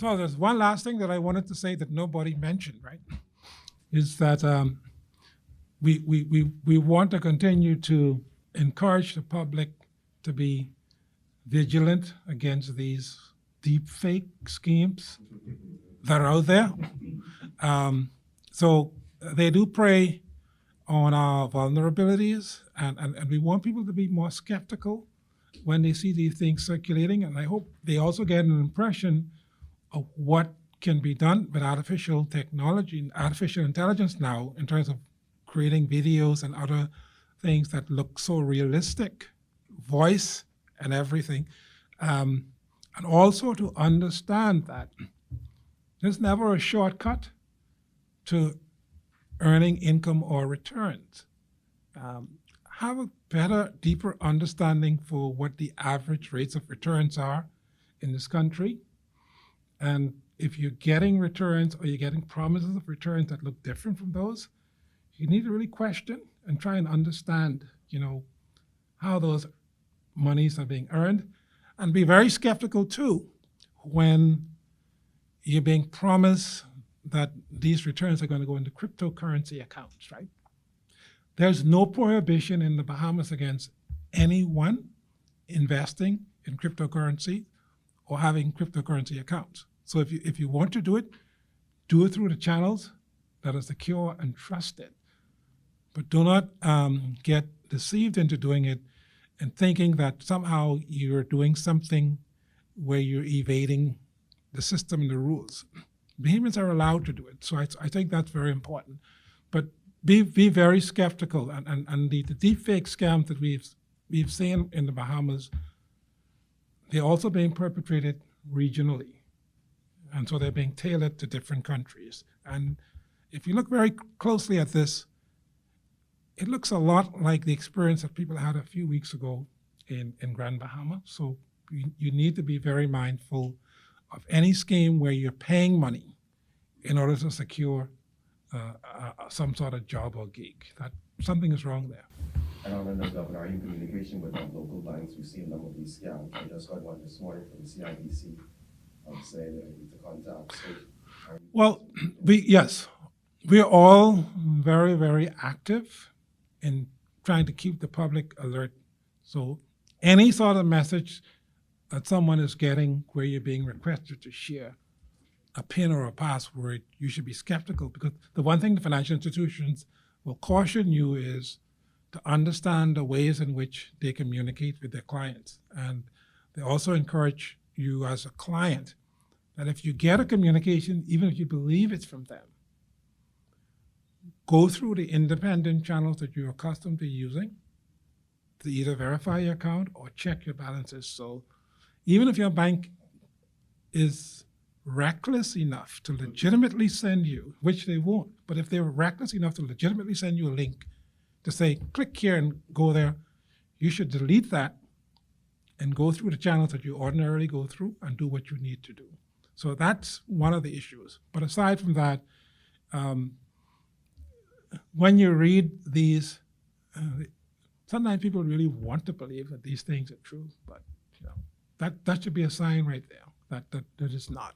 So there's one last thing that I wanted to say that nobody mentioned, right? Is that we want to continue to encourage the public to be vigilant against these deepfake schemes that are out there. So they do prey on our vulnerabilities, and we want people to be more skeptical when they see these things circulating. And I hope they also get an impression of what can be done with artificial technology and artificial intelligence now in terms of creating videos and other things that look so realistic, voice and everything. And also to understand that there's never a shortcut to earning income or returns. Have a better, deeper understanding for what the average rates of returns are in this country. And if you're getting returns or you're getting promises of returns that look different from those, you need to really question and try and understand, how those monies are being earned, and be very skeptical too when you're being promised that these returns are going to go into cryptocurrency accounts, right? There's no prohibition in the Bahamas against anyone investing in cryptocurrency or having cryptocurrency accounts. So if you want to do it through the channels that are secure and trusted. But do not get deceived into doing it and thinking that somehow you're doing something where you're evading the system and the rules. Bahamians are allowed to do it, so I think that's very important. But be very skeptical, and the deepfake scams that we've seen in the Bahamas, they're also being perpetrated regionally, and so they're being tailored to different countries. And if you look very closely at this, it looks a lot like the experience that people had a few weeks ago in Grand Bahama. So you need to be very mindful of any scheme where you're paying money in order to secure some sort of job or gig. That something is wrong there. And on another level, are you in communication with local banks who see a number of these scams? I just got one this morning from the CIBC saying that I need to contact. Well, yes, we're all very, very active in trying to keep the public alert. So any sort of message that someone is getting where you're being requested to share a PIN or a password, you should be skeptical, because the one thing the financial institutions will caution you is to understand the ways in which they communicate with their clients. And they also encourage you as a client that if you get a communication, even if you believe it's from them, go through the independent channels that you're accustomed to using to either verify your account or check your balances. So even if your bank is reckless enough to legitimately send you, which they won't, but if they're reckless enough to legitimately send you a link to say, click here and go there, you should delete that and go through the channels that you ordinarily go through and do what you need to do. So that's one of the issues. But aside from that, when you read these, sometimes people really want to believe that these things are true, but that should be a sign right there that it is not.